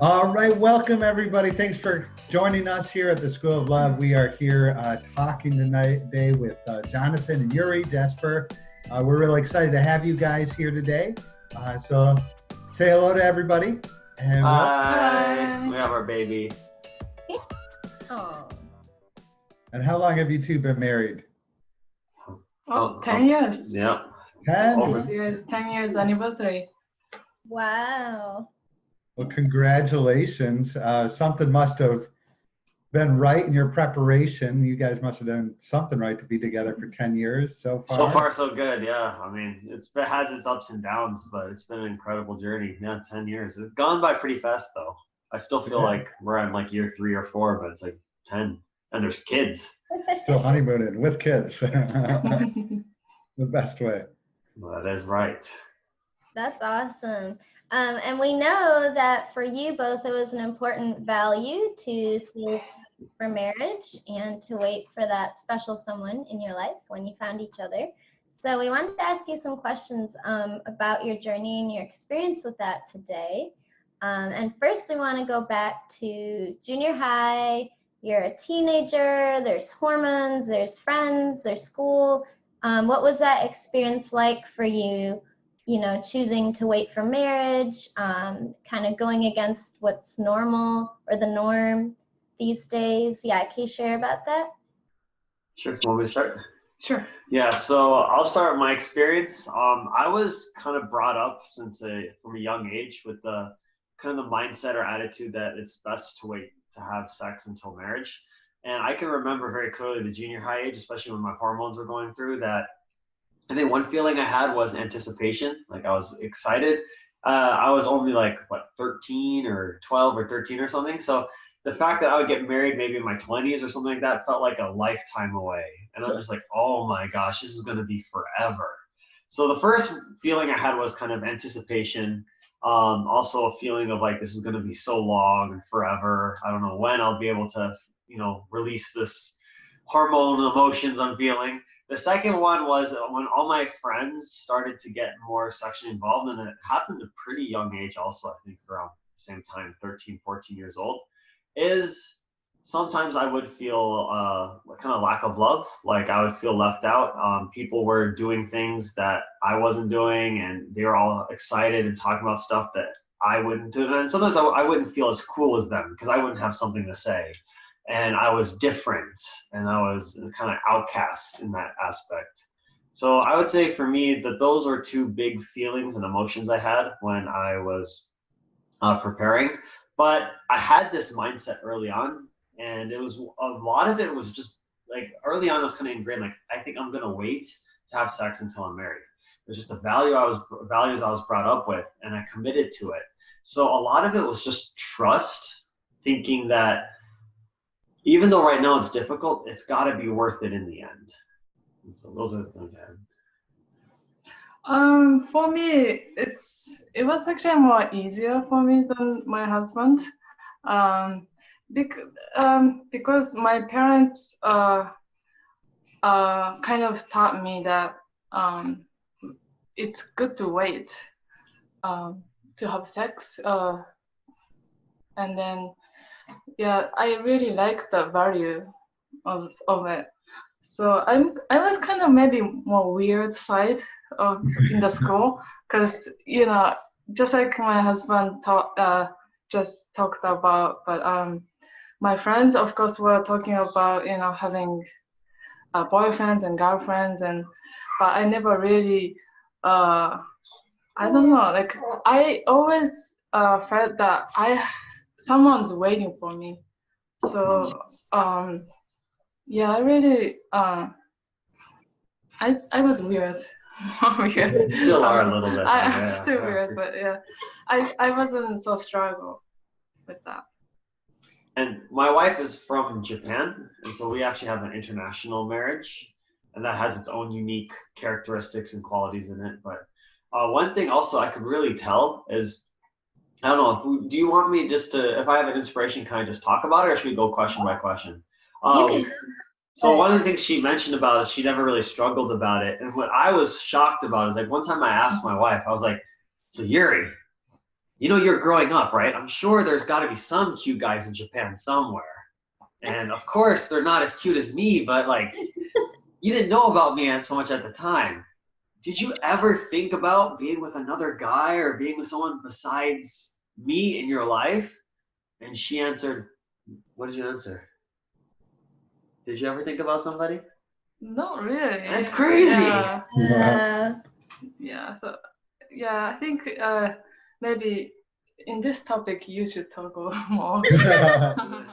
All right, welcome everybody. Thanks for joining us here at the School of Love. We are here talking today with Jonathan and Yuri Jesper. We're really excited to have you guys here today. So say hello to everybody. And Hi. We have our baby. Oh. And how long have you two been married? 10 years. Yeah. 10? This year's 10 years anniversary. Wow. Well, congratulations. Something must have been right in your preparation. You guys must have done something right to be together for 10 years so far. So far, so good, yeah. I mean, it has its ups and downs, but it's been an incredible journey. Yeah, 10 years. It's gone by pretty fast, though. I still feel like we're on like year 3 or 4, but it's like 10. And there's kids. Still honeymooning with kids. The best way. Well, that is right. That's awesome. And we know that for you both, it was an important value to save for marriage and to wait for that special someone in your life when you found each other. So we wanted to ask you some questions about your journey and your experience with that today. And first, we want to go back to junior high. You're a teenager, there's hormones, there's friends, there's school. What was that experience like for you? You know, choosing to wait for marriage, kind of going against what's normal or the norm these days. Yeah, can you share about that? Sure. Want me to start? Sure. Yeah, so I'll start with my experience. I was kind of brought up from a young age with the kind of the mindset or attitude that it's best to wait to have sex until marriage. And I can remember very clearly the junior high age, especially when my hormones were going through that. I think one feeling I had was anticipation. Like I was excited. I was only like, 13 or 12 or 13 or something. So the fact that I would get married maybe in my 20s or something like that felt like a lifetime away. And I'm just like, oh my gosh, this is going to be forever. So the first feeling I had was kind of anticipation. Also a feeling of like, this is going to be so long and forever. I don't know when I'll be able to, release this hormone emotions I'm feeling. The second one was when all my friends started to get more sexually involved, and it happened at a pretty young age also, I think around the same time, 13, 14 years old, is sometimes I would feel kind of lack of love. Like I would feel left out. People were doing things that I wasn't doing, and they were all excited and talking about stuff that I wouldn't do. And sometimes I wouldn't feel as cool as them because I wouldn't have something to say. And I was different, and I was kind of outcast in that aspect. So I would say for me that those are two big feelings and emotions I had when I was preparing. But I had this mindset early on, and it was a lot of it was just like early on I was kind of ingrained, like I think I'm gonna wait to have sex until I'm married. It was just the values I was brought up with, and I committed to it. So a lot of it was just trust, thinking that even though right now it's difficult, it's got to be worth it in the end. And so those are the things I had. For me, it was actually more easier for me than my husband, because my parents kind of taught me that it's good to wait to have sex, and then. Yeah, I really like the value of it. So I was kind of maybe more weird side in the school because just like my husband just talked about, but my friends of course were talking about having boyfriends and girlfriends, but I never really I don't know, like I always felt that someone's waiting for me. So yeah, I really I was weird. You still are a little bit. I'm still weird, but yeah, I wasn't so struggle with that. And my wife is from Japan, and so we actually have an international marriage, and that has its own unique characteristics and qualities in it. But one thing also I could really tell is, I don't know, do you want me just to, if I have an inspiration, can I just talk about it, or should we go question by question? So one of the things she mentioned about is she never really struggled about it. And what I was shocked about is like one time I asked my wife, I was like, so Yuri, you know, you're growing up, right? I'm sure there's got to be some cute guys in Japan somewhere. And of course, they're not as cute as me, but like, you didn't know about me so much at the time. Did you ever think about being with another guy or being with someone besides me in your life? And she answered, what did you answer? Did you ever think about somebody? Not really. That's crazy. Yeah. Uh, Yeah. So yeah, I think maybe in this topic you should talk more.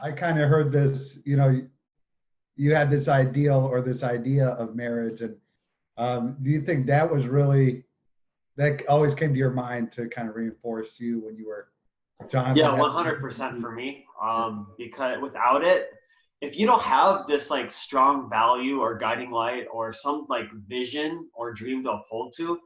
I kind of heard this, you know, you had this ideal or this idea of marriage, and do you think that was really, that always came to your mind to kind of reinforce you when you were Jonathan? Yeah, 100% for me. Because without it, if you don't have this like strong value or guiding light or some like vision or dream to uphold to,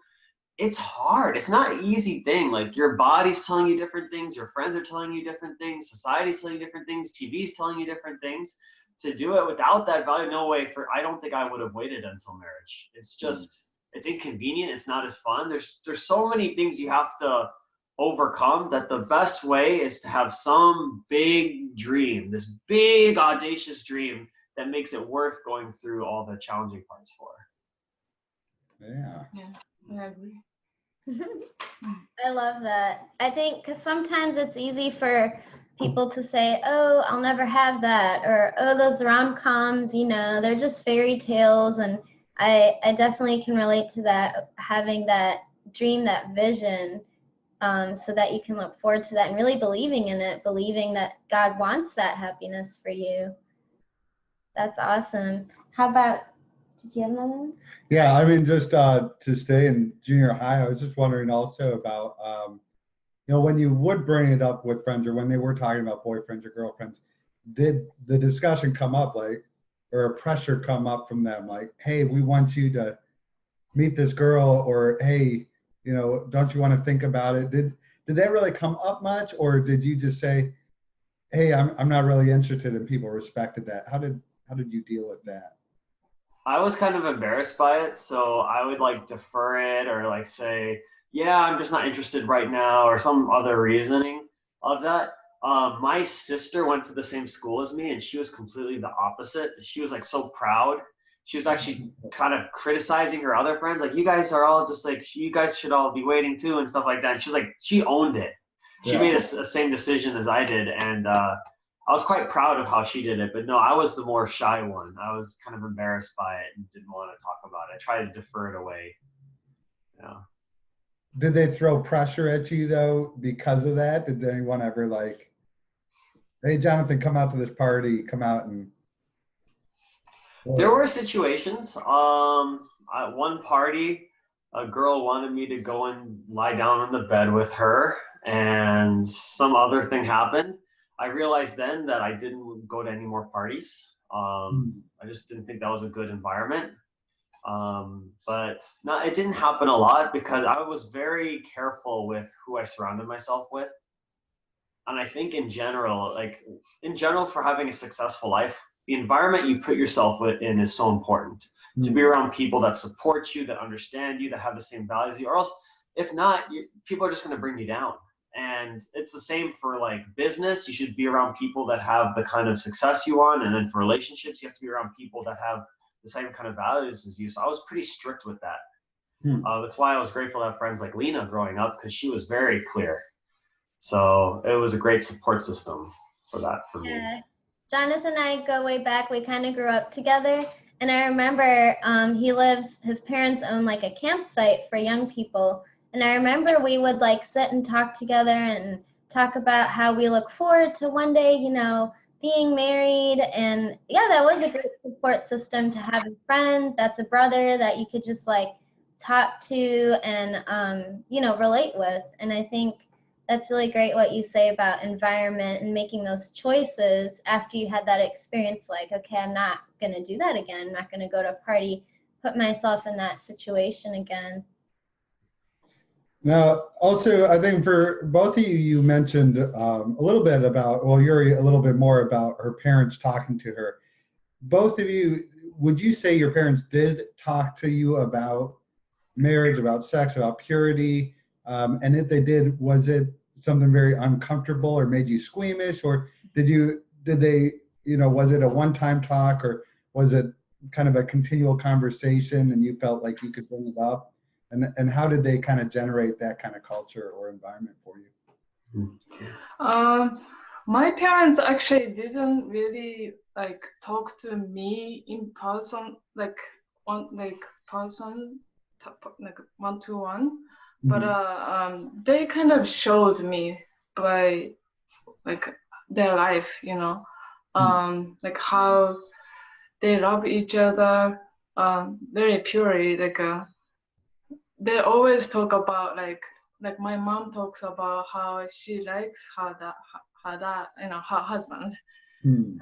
it's hard. It's not an easy thing. Like your body's telling you different things, your friends are telling you different things, society's telling you different things, TV's telling you different things. To do it without that value, no way. I don't think I would have waited until marriage. It's just, it's inconvenient. It's not as fun. There's so many things you have to overcome, that the best way is to have some big dream, this big audacious dream that makes it worth going through all the challenging parts for. Yeah. Yeah, I agree. I love that. I think because sometimes it's easy for people to say, oh, I'll never have that, or oh, those rom-coms, you know, they're just fairy tales. And I definitely can relate to that, having that dream, that vision, so that you can look forward to that and really believing in it, believing that God wants that happiness for you. That's awesome. How about, did you have another one? Yeah, I mean, just to stay in junior high, I was just wondering also about, you know, when you would bring it up with friends or when they were talking about boyfriends or girlfriends, did the discussion come up like, or a pressure come up from them like, hey, we want you to meet this girl, or hey, you know, don't you want to think about it? Did that really come up much, or did you just say, hey, I'm not really interested, and people respected that? How did you deal with that? I was kind of embarrassed by it, so I would like defer it or like say, yeah, I'm just not interested right now, or some other reasoning of that. My sister went to the same school as me, and she was completely the opposite. She was like so proud. She was actually kind of criticizing her other friends, like, you guys are all just like, you guys should all be waiting too, and stuff like that. And she was like, she owned it. She made a same decision as I did, and I was quite proud of how she did it. But no, I was the more shy one. I was kind of embarrassed by it and didn't want to talk about it. I tried to defer it away. Yeah. Did they throw pressure at you though because of that? Did anyone ever like, hey, Jonathan, come out to this party, come out and... There were situations. At one party, a girl wanted me to go and lie down on the bed with her, and some other thing happened. I realized then that I didn't go to any more parties. I just didn't think that was a good environment. But no, it didn't happen a lot because I was very careful with who I surrounded myself with. And I think in general, for having a successful life, the environment you put yourself in is so important. To be around people that support you, that understand you, that have the same values as you, or else if not, people are just going to bring you down. And it's the same for like business. You should be around people that have the kind of success you want. And then for relationships, you have to be around people that have the same kind of values as you. So I was pretty strict with that. That's why I was grateful to have friends like Lena growing up, because she was very clear. So it was a great support system for that for me. Jonathan and I go way back. We kind of grew up together. And I remember his parents own like a campsite for young people. And I remember we would like sit and talk together and talk about how we look forward to one day, you know, being married. And yeah, that was a great support system to have a friend that's a brother that you could just like talk to and, you know, relate with. And I think that's really great what you say about environment and making those choices after you had that experience. Like, okay, I'm not going to do that again. I'm not going to go to a party, put myself in that situation again. Now, also, I think for both of you, you mentioned a little bit about, well, Yuri, a little bit more about her parents talking to her. Both of you, would you say your parents did talk to you about marriage, about sex, about purity? And if they did, was it something very uncomfortable or made you squeamish, or did they, was it a one-time talk, or was it kind of a continual conversation and you felt like you could bring it up? And how did they kind of generate that kind of culture or environment for you? My parents actually didn't really like talk to me in person, like one-to-one, but they kind of showed me by like their life, like how they love each other, very purely. Like they always talk about like my mom talks about how she likes her dad, her husband, and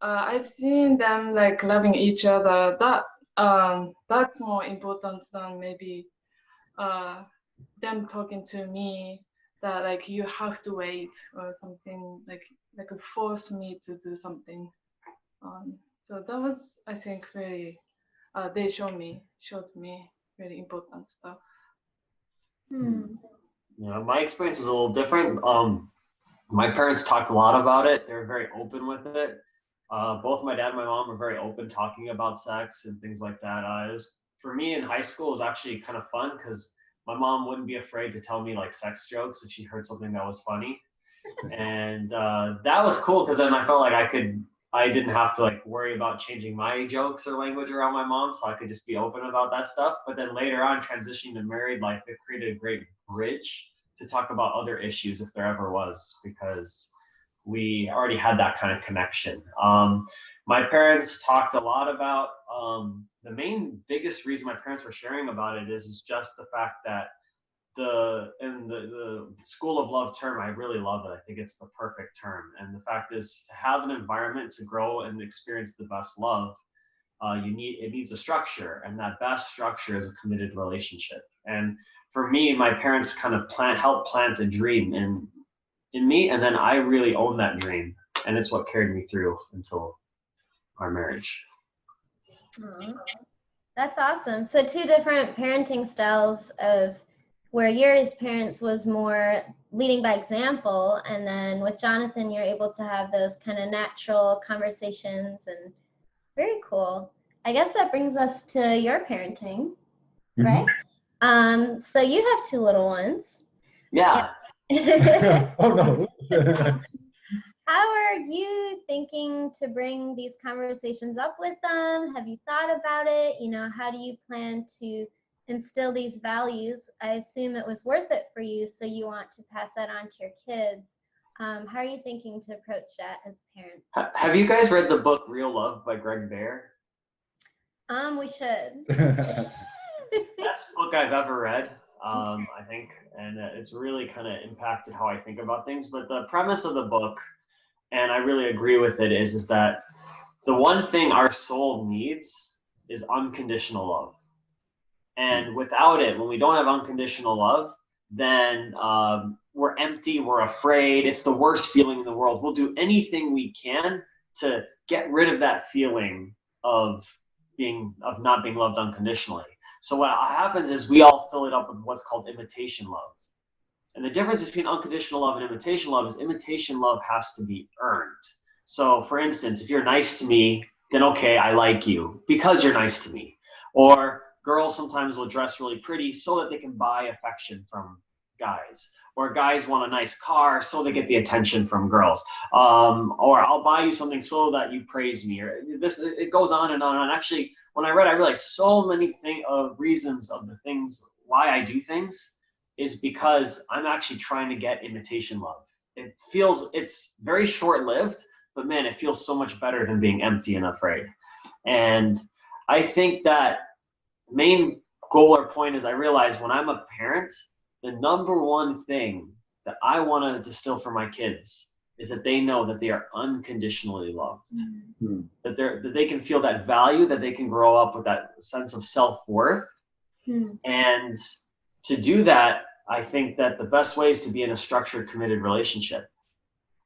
I've seen them like loving each other. That's more important than maybe them talking to me that like you have to wait or something, like force me to do something. So that was, I think, very they showed me really important stuff. Yeah, my experience was a little different. My parents talked a lot about it. They were very open with it. Both my dad and my mom were very open talking about sex and things like that. For me in high school, it was actually kind of fun because my mom wouldn't be afraid to tell me like sex jokes if she heard something that was funny. And that was cool because then I felt like I didn't have to like worry about changing my jokes or language around my mom, so I could just be open about that stuff. But then later on, transitioning to married life, it created a great bridge to talk about other issues if there ever was, because we already had that kind of connection. My parents talked a lot about the biggest reason my parents were sharing about it is just the fact that the school of love term, I really love it. I think it's the perfect term. And the fact is, to have an environment to grow and experience the best love, it needs a structure, and that best structure is a committed relationship. And for me, my parents kind of helped plant a dream in me, and then I really own that dream, and it's what carried me through until our marriage. Aww. That's awesome. So two different parenting styles, of where Yuri's parents was more leading by example, and then with Jonathan, you're able to have those kind of natural conversations, and very cool. I guess that brings us to your parenting, right? So you have two little ones. Yeah. Oh no. How are you thinking to bring these conversations up with them? Have you thought about it? How do you plan to instill these values? I assume it was worth it for you, so you want to pass that on to your kids. How are you thinking to approach that as parents? Have you guys read the book Real Love by Greg Bear? We should. Best book I've ever read, I think, and it's really kind of impacted how I think about things. But the premise of the book, and I really agree with it, is that the one thing our soul needs is unconditional love. And without it, when we don't have unconditional love, then we're empty, we're afraid, it's the worst feeling in the world. We'll do anything we can to get rid of that feeling of not being loved unconditionally. So what happens is we all fill it up with what's called imitation love. And the difference between unconditional love and imitation love is imitation love has to be earned. So for instance, if you're nice to me, then okay, I like you because you're nice to me. Or girls sometimes will dress really pretty so that they can buy affection from guys. Or guys want a nice car so they get the attention from girls. Or I'll buy you something so that you praise me. Or it goes on and on. And actually, when I read, I realized so many reasons of the things why I do things is because I'm actually trying to get imitation love. It's very short-lived, but man, it feels so much better than being empty and afraid. And I think that main goal or point is I realize when I'm a parent, the number one thing that I want to distill for my kids is that they know that they are unconditionally loved, that they can feel that value, that they can grow up with that sense of self-worth. And to do that, I think that the best way is to be in a structured, committed relationship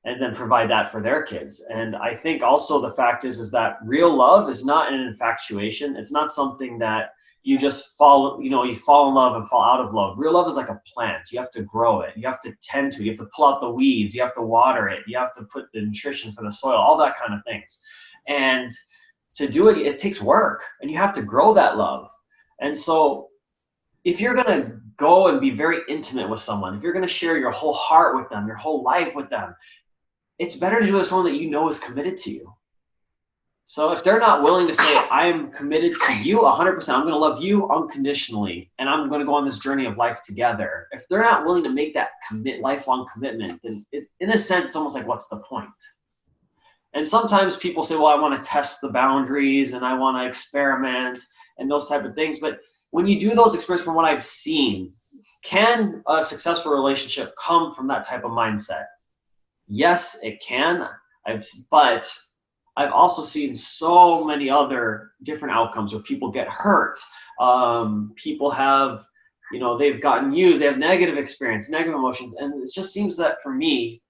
and then provide that for their kids. And I think also the fact is that real love is not an infatuation. It's not something that you just fall, you fall in love and fall out of love. Real love is like a plant. You have to grow it. You have to tend to it. You have to pull out the weeds. You have to water it. You have to put the nutrition for the soil, all that kind of things. And to do it, it takes work, and you have to grow that love. And so if you're going to go and be very intimate with someone, if you're going to share your whole heart with them, your whole life with them, it's better to do it with someone that you know is committed to you. So if they're not willing to say, I'm committed to you 100%, I'm going to love you unconditionally, and I'm going to go on this journey of life together. If they're not willing to make that lifelong commitment, then in a sense, it's almost like, what's the point? And sometimes people say, well, I want to test the boundaries and I want to experiment and those type of things. But when you do those experiments, from what I've seen, can a successful relationship come from that type of mindset? Yes, it can. But I've also seen so many other different outcomes where people get hurt. People have, they've gotten used, they have negative experience, negative emotions. And it just seems that for me,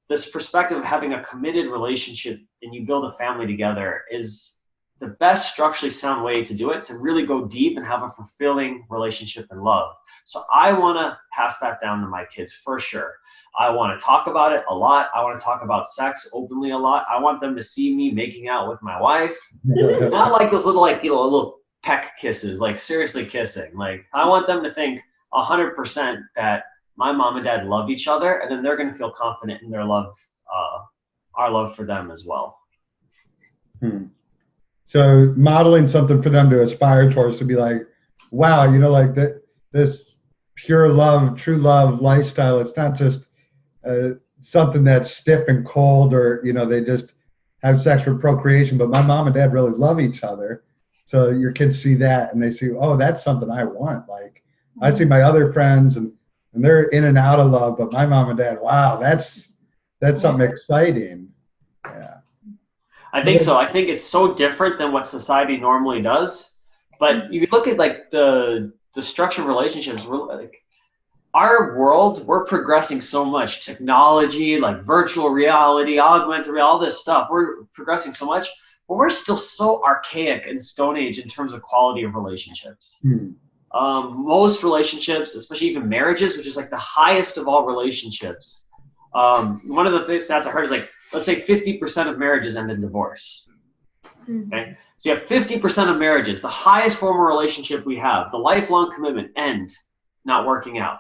this perspective of having a committed relationship and you build a family together is the best structurally sound way to do it, to really go deep and have a fulfilling relationship and love. So I want to pass that down to my kids for sure. I want to talk about it a lot. I want to talk about sex openly a lot. I want them to see me making out with my wife. Not like those little, little peck kisses, like seriously kissing. Like, I want them to think 100% that my mom and dad love each other, and then they're going to feel confident in their love, our love for them as well. So modeling something for them to aspire towards, to be like, wow, like this pure love, true love lifestyle. It's not just something that's stiff and cold, or they just have sex for procreation, but my mom and dad really love each other. So your kids see that and they see, oh, that's something I want. Like, I see my other friends and they're in and out of love, but my mom and dad, wow, that's something exciting. Yeah, I think so. I think it's so different than what society normally does. But you look at like the structure of relationships, like our world, we're progressing so much. Technology, like virtual reality, augmented reality, all this stuff, we're progressing so much, but we're still so archaic and Stone Age in terms of quality of relationships. Most relationships, especially even marriages, which is like the highest of all relationships. One of the stats I heard is like, let's say 50% of marriages end in divorce. Okay, so you have 50% of marriages, the highest form of relationship we have, the lifelong commitment, end not working out.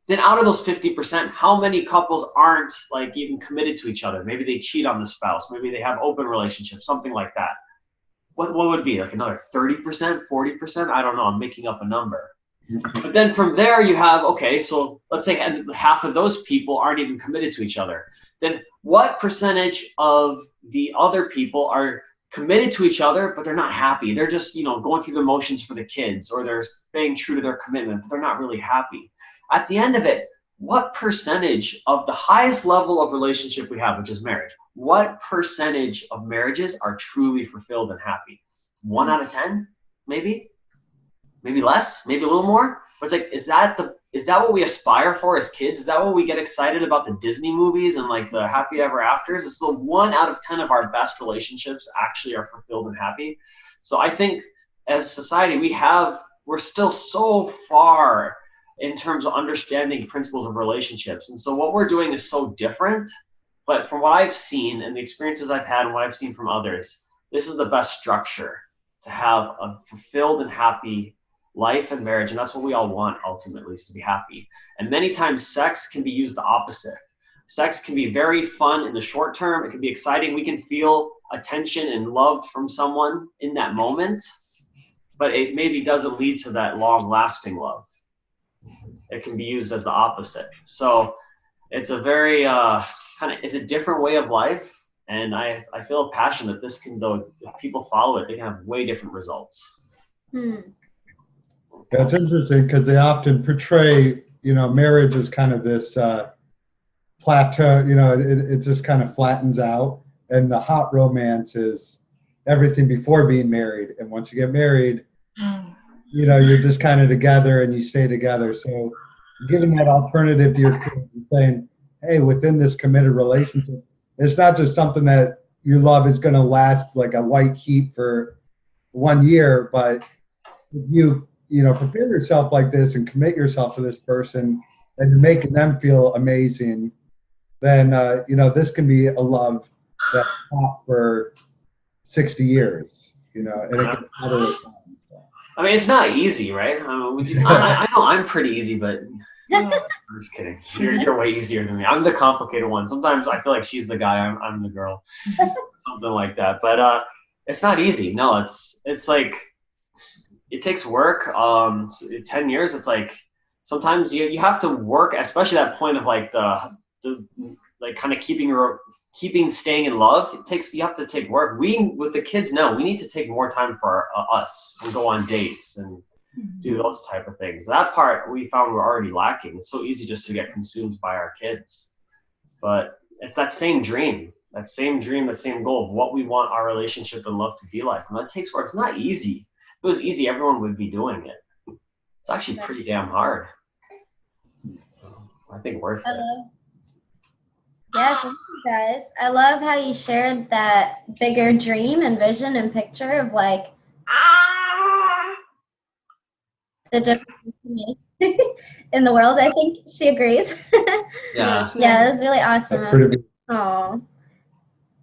Then out of those 50%, how many couples aren't like even committed to each other? Maybe they cheat on the spouse. Maybe they have open relationships, something like that. What would be like another 30%, 40%? I don't know. I'm making up a number. But then from there you have, okay, so let's say half of those people aren't even committed to each other. Then what percentage of the other people are committed to each other, but they're not happy? They're just, going through the motions for the kids, or they're staying true to their commitment, but they're not really happy. At the end of it, what percentage of the highest level of relationship we have, which is marriage, what percentage of marriages are truly fulfilled and happy? 1 out of 10, maybe less, maybe a little more. But it's like, is that what we aspire for as kids? Is that what we get excited about, the Disney movies and like the happy ever afters? It's the 1 out of 10 of our best relationships actually are fulfilled and happy. So I think as a society, we're still so far in terms of understanding principles of relationships. And so what we're doing is so different, but from what I've seen and the experiences I've had and what I've seen from others, this is the best structure to have a fulfilled and happy life and marriage. And that's what we all want ultimately, is to be happy. And many times sex can be used the opposite. Sex can be very fun in the short term. It can be exciting. We can feel attention and loved from someone in that moment, but it maybe doesn't lead to that long lasting love. It can be used as the opposite. So it's a very it's a different way of life. And I feel a passion that this can, though, if people follow it, they can have way different results. That's interesting, because they often portray, marriage as kind of this plateau, it just kind of flattens out. And the hot romance is everything before being married. And once you get married, you're just kind of together and you stay together. So giving that alternative to your kids and saying, hey, within this committed relationship, it's not just something that you love is going to last like a white heat for 1 year, but if you prepare yourself like this and commit yourself to this person and to making them feel amazing, then, this can be a love that's taught for 60 years, and it can never return. So. I mean, it's not easy, right? I know I'm pretty easy, but I'm just kidding. You're way easier than me. I'm the complicated one. Sometimes I feel like she's the guy, I'm the girl, something like that. But it's not easy. No, it's like it takes work. 10 years, it's like sometimes you have to work, especially that point of like the like kind of staying in love. You have to take work. We with the kids now, we need to take more time for us and go on dates and do those type of things. That part we found we're already lacking. It's so easy just to get consumed by our kids. But it's that same dream, that same goal of what we want our relationship and love to be like. And that takes work. It's not easy. If it was easy, everyone would be doing it. It's actually pretty damn hard. I think worth it. Yeah, thank you guys. I love how you shared that bigger dream and vision and picture of like the difference in the world. I think she agrees. Yeah. Yeah, that was really awesome. Oh,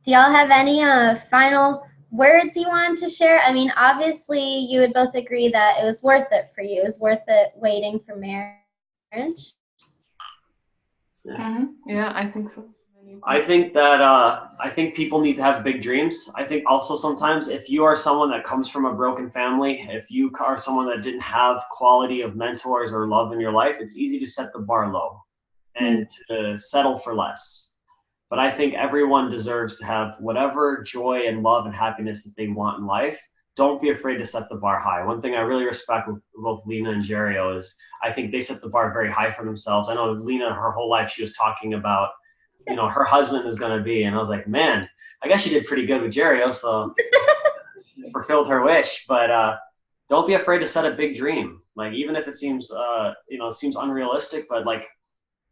do y'all have any final words you want to share? I mean, obviously, you would both agree that it was worth it for you. It was worth it waiting for marriage. Yeah, I think so. I think that I think people need to have big dreams. I think also sometimes if you are someone that comes from a broken family, if you are someone that didn't have quality of mentors or love in your life, it's easy to set the bar low and to settle for less. But I think everyone deserves to have whatever joy and love and happiness that they want in life. Don't be afraid to set the bar high. One thing I really respect with both Lena and Jerio is I think they set the bar very high for themselves. I know Lena, her whole life, she was talking about her husband is going to be, and I was like, man, I guess she did pretty good with Jerio, so fulfilled her wish. But don't be afraid to set a big dream. Like, even if it seems, it seems unrealistic, but like,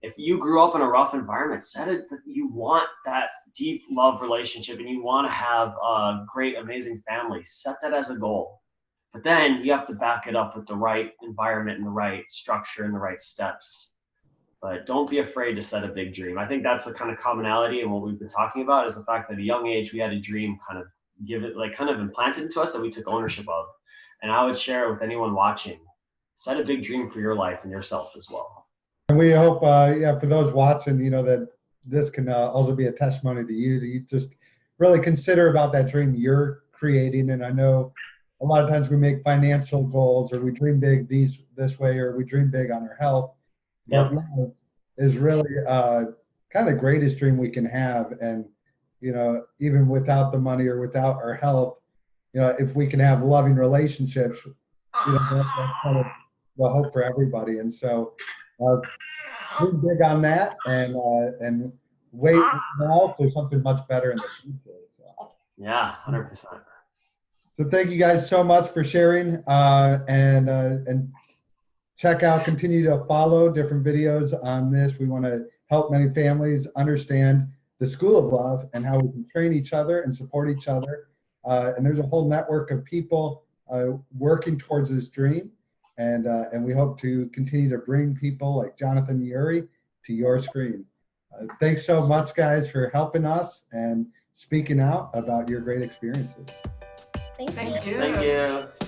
if you grew up in a rough environment, set it that you want that deep love relationship and you want to have a great, amazing family. Set that as a goal. But then you have to back it up with the right environment and the right structure and the right steps. But don't be afraid to set a big dream. I think that's the kind of commonality in what we've been talking about is the fact that at a young age, we had a dream kind of implanted into us that we took ownership of. And I would share it with anyone watching. Set a big dream for your life and yourself as well. And we hope, for those watching, that this can also be a testimony to you, that you just really consider about that dream you're creating. And I know a lot of times we make financial goals or we dream big this way or we dream big on our health. But love is really kind of the greatest dream we can have. And, even without the money or without our health, if we can have loving relationships, that's kind of the hope for everybody. And so dream big on that and wait now for something much better in the future. So. Yeah, 100%. So thank you guys so much for sharing and continue to follow different videos on this. We want to help many families understand the School of Love and how we can train each other and support each other. And there's a whole network of people working towards this dream. And we hope to continue to bring people like Jonathan Yuri to your screen. Thanks so much, guys, for helping us and speaking out about your great experiences. Thank you. Thank you. Thank you.